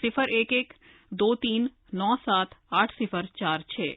011-2397-8046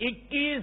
21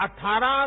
18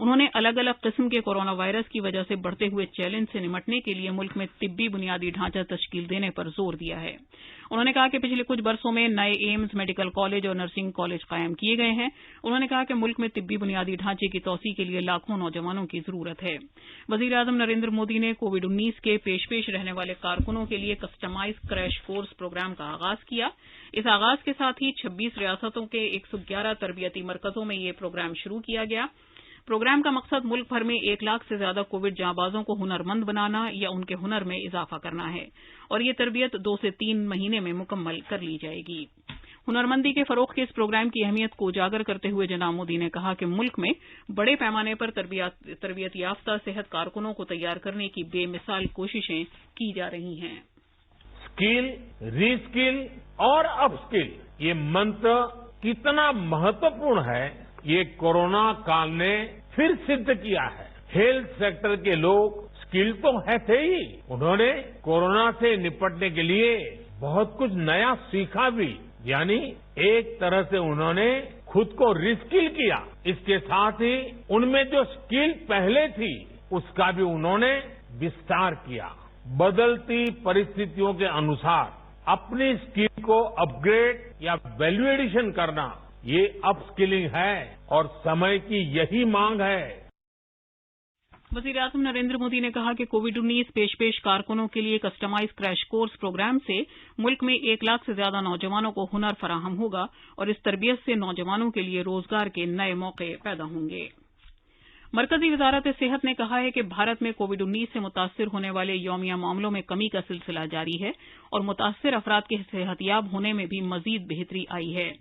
انہوں نے الگ الگ قسم کے کورونا وائرس کی وجہ سے بڑھتے ہوئے چیلنج سے نمٹنے کے لیے ملک میں طبی بنیادی ڈھانچہ تشکیل دینے پر زور دیا ہے۔ انہوں نے کہا کہ پچھلے کچھ برسوں میں نئے ایمز، میڈیکل کالج اور نرسنگ کالج قائم کیے گئے ہیں۔ انہوں نے کہا کہ ملک میں طبی بنیادی ڈھانچے کی توسیع کے لیے لاکھوں نوجوانوں کی ضرورت ہے۔ وزیر اعظم نریندر مودی نے کووڈ-19 کے پیش رہنے والے کارکنوں کے لیے کسٹمائز کریش کورس پروگرام کا آغاز کیا۔ اس آغاز کے ساتھ ہی 26 ریاستوں کے 111 تربیتی مرکزوں میں یہ پروگرام شروع کیا گیا۔ پروگرام کا مقصد ملک بھر میں 1 لاکھ سے زیادہ کووڈ جانبازوں کو ہنرمند بنانا یا ان کے ہنر میں اضافہ کرنا ہے اور یہ تربیت 2 سے 3 مہینے میں مکمل کر لی جائے گی۔ ہنرمندی کے فروغ کے اس پروگرام کی اہمیت کو اجاگر کرتے ہوئے جناب مودی نے کہا کہ ملک میں بڑے پیمانے پر تربیت یافتہ صحت کارکنوں کو تیار کرنے کی بے مثال کوششیں کی جا رہی ہیں۔ اسکل، ری اسکل اور اپ اسکل، یہ منتر کتنا مہتوپورن ہے، یہ کورونا کال نے پھر سدھ کیا ہے۔ ہیلتھ سیکٹر کے لوگ اسکل تو تھے ہی، انہوں نے کورونا سے نپٹنے کے لیے بہت کچھ نیا سیکھا بھی، یعنی ایک طرح سے انہوں نے خود کو ریسکل کیا۔ اس کے ساتھ ہی ان میں جو اسکل پہلے تھی اس کا بھی انہوں نے وستار کیا۔ بدلتی پرستھتیوں کے انوسار اپنی اسکل کو اپ گریڈ یا ویلیو ایڈیشن کرنا، یہ اپ اسکلنگ ہے اور سمے کی یہی مانگ ہے۔ وزیر اعظم نریندر مودی نے کہا کہ کووڈ-19 پیش کارکنوں کے لیے کسٹمائز کریش کورس پروگرام سے ملک میں 1 لاکھ سے زیادہ نوجوانوں کو ہنر فراہم ہوگا اور اس تربیت سے نوجوانوں کے لیے روزگار کے نئے موقع پیدا ہوں گے۔ مرکزی وزارت صحت نے کہا ہے کہ بھارت میں کووڈ-19 سے متاثر ہونے والے یومیہ معاملوں میں کمی کا سلسلہ جاری ہے اور متاثر افراد کے صحتیاب ہونے میں بھی مزید بہتری آئی ہے۔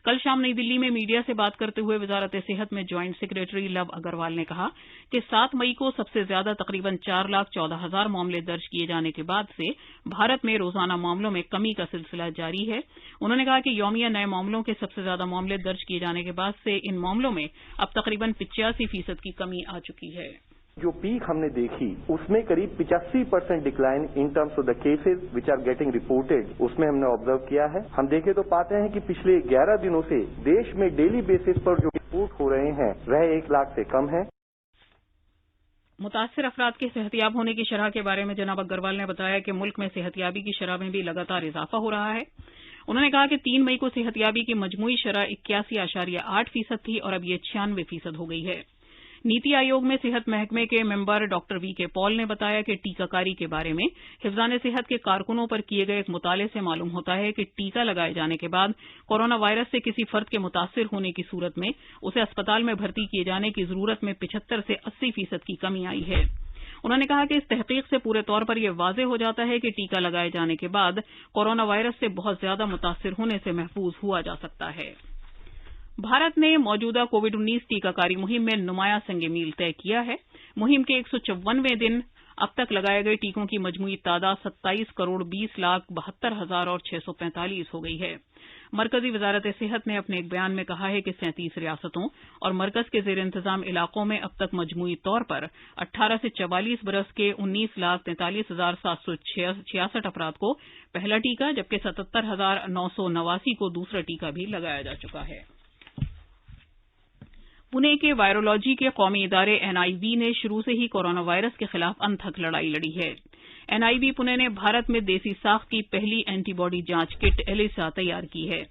کل شام نئی دلی میں میڈیا سے بات کرتے ہوئے وزارت صحت میں جوائنٹ سیکریٹری لو اگروال نے کہا کہ 7 مئی کو سب سے زیادہ تقریباً 4,14,000 معاملے درج کیے جانے کے بعد سے بھارت میں روزانہ معاملوں میں کمی کا سلسلہ جاری ہے۔ انہوں نے کہا کہ یومیہ نئے معاملوں کے سب سے زیادہ معاملے درج کیے جانے کے بعد سے ان معاملوں میں اب تقریباً 85% کی کمی آ چکی ہے۔ جو پیک ہم نے دیکھی اس میں قریب 85% decline in terms of the cases وچ آر گیٹنگ رپورٹڈ اس میں ہم نے آبزرو کیا ہے۔ ہم دیکھیں تو پاتے ہیں کہ پچھلے 11 دنوں سے دیش میں ڈیلی بیسس پر جو رپورٹ ہو رہے ہیں وہ 1 لاکھ سے کم ہیں۔ متاثر افراد کے صحتیاب ہونے کی شرح کے بارے میں جناب اگروال نے بتایا کہ ملک میں صحتیابی کی شرح میں بھی لگاتار اضافہ ہو رہا ہے۔ انہوں نے کہا کہ 3 مئی کو صحتیابی کی مجموعی شرح 81.8% تھی اور اب یہ 96% ہو گئی ہے۔ نیتی آیوگ میں صحت محکمے کے ممبر ڈاکٹر وی کے پال نے بتایا کہ ٹیکہ کاری کے بارے میں حفظان صحت کے کارکنوں پر کیے گئے ایک مطالعے سے معلوم ہوتا ہے کہ ٹیکہ لگائے جانے کے بعد کورونا وائرس سے کسی فرد کے متاثر ہونے کی صورت میں اسے اسپتال میں بھرتی کیے جانے کی ضرورت میں 75 سے 80% کی کمی آئی ہے۔ انہوں نے کہا کہ اس تحقیق سے پورے طور پر یہ واضح ہو جاتا ہے کہ ٹیکہ لگائے جانے کے بعد کورونا وائرس سے بہت زیادہ متاثر ہونے سے محفوظ ہوا جا سکتا ہے۔ بھارت نے موجودہ کووڈ-19 ٹیکہ کاری مہم میں نمایاں سنگ میل طے کیا ہے۔ مہم کے 154ویں دن اب تک لگائے گئے ٹیکوں کی مجموعی تعداد 27,20,72,645 ہو گئی ہے۔ مرکزی وزارت صحت نے اپنے ایک بیان میں کہا ہے کہ 37 ریاستوں اور مرکز کے زیر انتظام علاقوں میں اب تک مجموعی طور پر 18 سے 44 برس کے 19,43,766 افراد کو پہلا ٹیکہ جبکہ 77,989 کو دوسرا ٹیکہ بھی لگایا جا چکا ہے۔ پونے کے وائرولوجی کے قومی ادارے NIV نے شروع سے ہی کورونا وائرس کے خلاف انتھک لڑائی لڑی ہے۔ NIV پونے نے بھارت میں دیسی ساخت کی پہلی اینٹی باڈی جانچ کٹ ایلیسا تیار کی ہے۔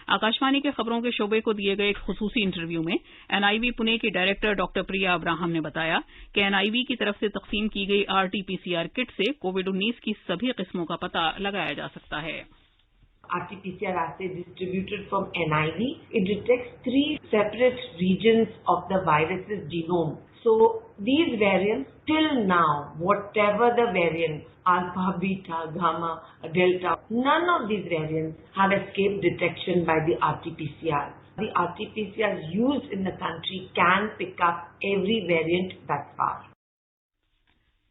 آکاشوانی کے خبروں کے شعبے کو دیے گئے ایک خصوصی انٹرویو میں NIV پونے کی ڈائریکٹر ڈاکٹر پریا ابراہم نے بتایا کہ NIV کی طرف سے تقسیم کی گئی RT-PCR کٹ سے کووڈ-19 کی سبھی قسموں کا پتہ لگایا جا سکتا ہے۔ RT-PCR assay distributed from NIV. It detects 3 separate regions of the virus's genome. So these variants, till now, whatever the variants, alpha, beta, gamma, delta, none of these variants have escaped detection by the RT-PCR. The RT-PCRs used in the country can pick up every variant thus far.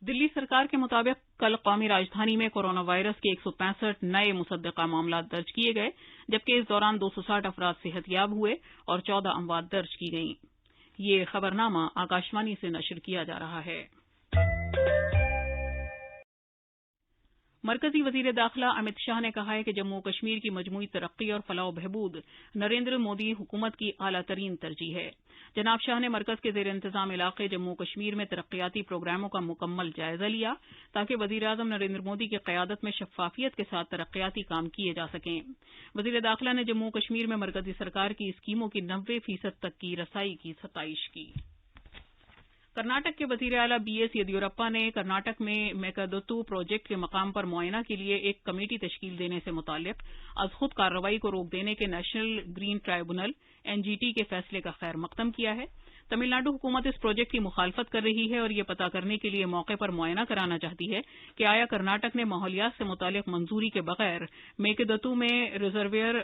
دلی سرکار کے مطابق کل قومی راجدھانی میں corona virus کے 165 نئے مصدقہ معاملات درج کیے گئے جبکہ اس دوران 260 افراد صحتیاب ہوئے اور 14 اموات درج کی گئیں۔ یہ خبرنامہ آکاشوانی سے نشر کیا جا رہا ہے۔ مرکزی وزیر داخلہ امیت شاہ نے کہا ہے کہ جموں کشمیر کی مجموعی ترقی اور فلاح و بہبود نریندر مودی حکومت کی اعلیٰ ترین ترجیح ہے۔ جناب شاہ نے مرکز کے زیر انتظام علاقے جموں کشمیر میں ترقیاتی پروگراموں کا مکمل جائزہ لیا تاکہ وزیراعظم نریندر مودی کی قیادت میں شفافیت کے ساتھ ترقیاتی کام کیے جا سکیں۔ وزیر داخلہ نے جموں کشمیر میں مرکزی سرکار کی اسکیموں کی 90% تک کی رسائی کی ستائش کی۔ کرناٹک کے وزیر اعلیٰ بی ایس یدیورپا نے کرناٹک میں میکادتو پروجیکٹ کے مقام پر معائنہ کے لیے ایک کمیٹی تشکیل دینے سے متعلق از خود کارروائی کو روک دینے کے نیشنل گرین ٹرائبونل NGT کے فیصلے کا خیر مقدم کیا ہے۔ تمل ناڈو حکومت اس پروجیکٹ کی مخالفت کر رہی ہے اور یہ پتہ کرنے کے لیے موقع پر معائنہ کرانا چاہتی ہے کہ آیا کرناٹک نے ماحولیات سے متعلق منظوری کے بغیر میکادتو میں ریزرویئر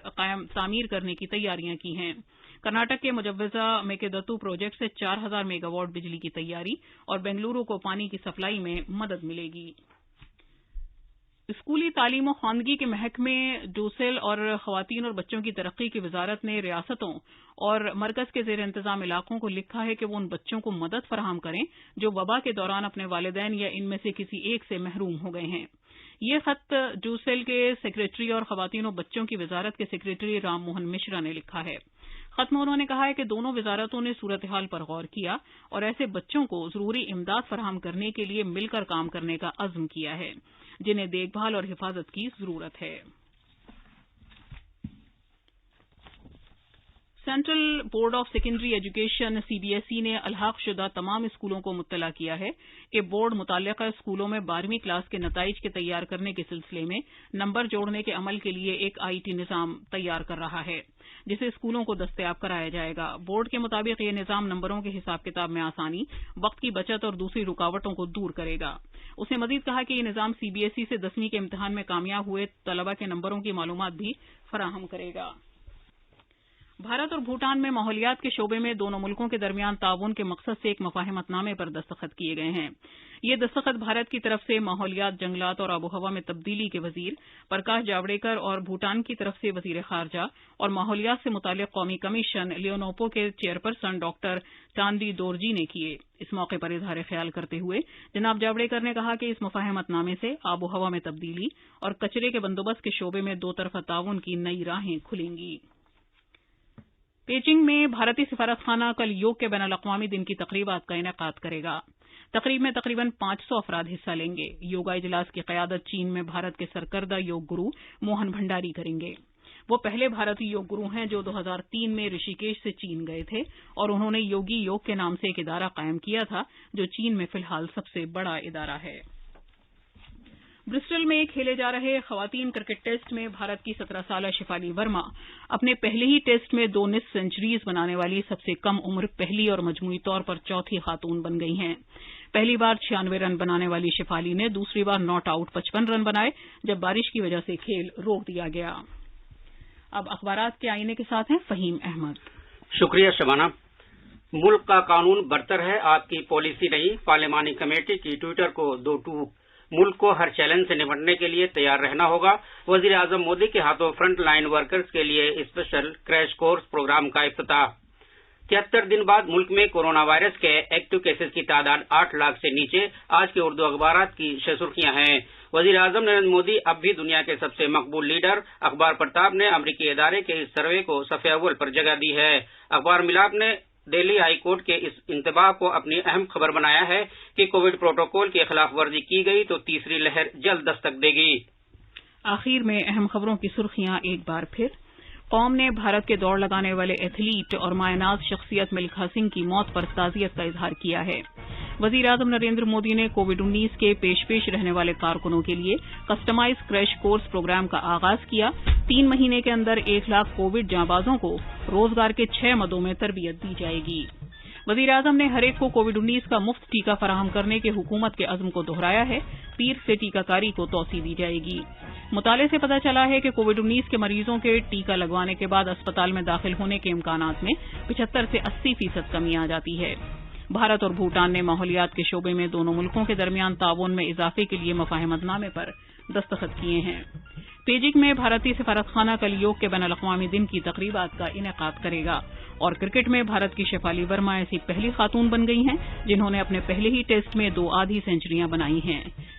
تعمیر کرنے کی تیاریاں کی ہیں۔ کرناٹک کے مجوزہ میکادتو پروجیکٹ سے 4000 میگا واٹ بجلی کی تیاری اور بنگلورو کو پانی کی سپلائی میں مدد ملے گی۔ اسکولی تعلیم و خواندگی کے محکمے ڈوسل اور خواتین اور بچوں کی ترقی کی وزارت نے ریاستوں اور مرکز کے زیر انتظام علاقوں کو لکھا ہے کہ وہ ان بچوں کو مدد فراہم کریں جو وبا کے دوران اپنے والدین یا ان میں سے کسی ایک سے محروم ہو گئے ہیں۔ یہ خط ڈوسل کے سیکریٹری اور خواتین و بچوں کی وزارت کے سیکریٹری رام موہن مشرا نے لکھا ہے۔ خط میں انہوں نے کہا ہے کہ دونوں وزارتوں نے صورتحال پر غور کیا اور ایسے بچوں کو ضروری امداد فراہم کرنے کے لیے مل کر کام کرنے کا عزم کیا ہے جنہیں دیکھ بھال اور حفاظت کی ضرورت ہے۔ Central board of secondary education CBSE نے الحاق شدہ تمام اسکولوں کو مطلع کیا ہے کہ بورڈ متعلقہ اسکولوں میں 12ویں کلاس کے نتائج کے تیار کرنے کے سلسلے میں نمبر جوڑنے کے عمل کے لیے ایک IT نظام تیار کر رہا ہے جسے اسکولوں کو دستیاب کرایا جائے گا۔ بورڈ کے مطابق یہ نظام نمبروں کے حساب کتاب میں آسانی، وقت کی بچت اور دوسری رکاوٹوں کو دور کرے گا۔ اس نے مزید کہا کہ یہ نظام CBSE سے 10ویں کے امتحان میں کامیاب ہوئے طلبہ کے نمبروں کی معلومات بھی فراہم کرے گا۔ بھارت اور بھوٹان میں ماحولیات کے شعبے میں دونوں ملکوں کے درمیان تعاون کے مقصد سے ایک مفاہمت نامے پر دستخط کیے گئے ہیں۔ یہ دستخط بھارت کی طرف سے ماحولیات، جنگلات اور آب و ہوا میں تبدیلی کے وزیر پرکاش جاوڈیکر اور بھوٹان کی طرف سے وزیر خارجہ اور ماحولیات سے متعلق قومی کمیشن لیونوپو کے چیئرپرسن ڈاکٹر چاندی دورجی نے کیے۔ اس موقع پر اظہار خیال کرتے ہوئے جناب جاوڈیکر نے کہا کہ اس مفاہمت نامے سے آب و ہوا میں تبدیلی اور کچرے کے بندوبست کے شعبے میں دو طرفہ تعاون کی نئی راہیں کھلیں گی۔ بیجنگ میں بھارتی سفارت خانہ کل یوگ کے بین الاقوامی دن کی تقریبات کا انعقاد کرے گا۔ تقریب میں تقریباً 500 افراد حصہ لیں گے۔ یوگا اجلاس کی قیادت چین میں بھارت کے سرکردہ یوگ گرو موہن بھنڈاری کریں گے۔ وہ پہلے بھارتی یوگ گرو ہیں جو 2003 میں رشی کیش سے چین گئے تھے اور انہوں نے یوگی یوگ کے نام سے ایک ادارہ قائم کیا تھا جو چین میں فی الحال سب سے بڑا ادارہ ہے۔ برسٹل میں کھیلے جا رہے خواتین کرکٹ ٹیسٹ میں بھارت کی 17 سالہ شفالی ورما اپنے پہلے ہی ٹیسٹ میں 2 نصف سینچریز بنانے والی سب سے کم عمر پہلی اور مجموعی طور پر چوتھی خاتون بن گئی ہیں۔ پہلی بار 96 رن بنانے والی شفالی نے دوسری بار ناٹ آؤٹ 55 رن بنائے جب بارش کی وجہ سے کھیل روک دیا گیا۔ اب اخبارات کے آئینے کے ساتھ ہیں فہیم احمد۔ شکریہ شبانہ۔ ملک کا قانون برتر ہے، آپ کی پالیسی نہیں، پارلیمانی کمیٹی کی ٹویٹر کو 2 ٹوک۔ ملک کو ہر چیلنج سے نمٹنے کے لیے تیار رہنا ہوگا۔ وزیر اعظم مودی کے ہاتھوں فرنٹ لائن ورکرز کے لیے اسپیشل کریش کورس پروگرام کا افتتاح۔ 73 دن بعد ملک میں کورونا وائرس کے ایکٹیو کیسز کی تعداد 8 لاکھ سے نیچے۔ آج کے اردو اخبارات کی سرخیاں ہیں۔ وزیر اعظم نریندر مودی اب بھی دنیا کے سب سے مقبول لیڈر۔ اخبار پرتاپ نے امریکی ادارے کے اس سروے کو صفحہ اول پر جگہ دی ہے۔ اخبار ملاپ نے دہلی ہائی کورٹ کے اس انتباہ کو اپنی اہم خبر بنایا ہے کہ کووڈ پروٹوکول کی خلاف ورزی کی گئی تو تیسری لہر جلد دستک دے گی۔ آخر میں اہم خبروں کی سرخیاں ایک بار پھر۔ قوم نے بھارت کے دوڑ لگانے والے ایتھلیٹ اور مایہ ناز شخصیت ملکھا سنگھ کی موت پر تعزیت کا اظہار کیا ہے۔ وزیر اعظم نریندر مودی نے کووڈ-19 کے پیش رہنے والے کارکنوں کے لیے کسٹمائز کریش کورس پروگرام کا آغاز کیا۔ 3 مہینے کے اندر 1 لاکھ کووڈ جانبازوں کو روزگار کے 6 مدوں میں تربیت دی جائے گی۔ وزیر اعظم نے ہر ایک کو کووڈ-19 کا مفت ٹیکہ فراہم کرنے کے حکومت کے عزم کو دہرایا ہے۔ پیر سے ٹیکہ کاری کو توسیع دی جائے گی۔ مطالعے سے پتہ چلا ہے کہ کووڈ-19 کے مریضوں کے ٹیکہ لگوانے کے بعد اسپتال میں داخل ہونے کے امکانات میں 75 سے 80% کمی آ جاتی ہے۔ بھارت اور بھوٹان نے ماحولیات کے شعبے میں دونوں ملکوں کے درمیان تعاون میں اضافے کے لیے مفاہمت نامے پر دستخط کیے ہیں۔ بیجنگ میں بھارتی سفارت خانہ کل یوگ کے بین الاقوامی دن کی تقریبات کا انعقاد کرے گا اور کرکٹ میں بھارت کی شفالی ورما ایسی پہلی خاتون بن گئی ہیں جنہوں نے اپنے پہلے ہی ٹیسٹ میں 2 آدھی سینچریاں بنائی ہیں۔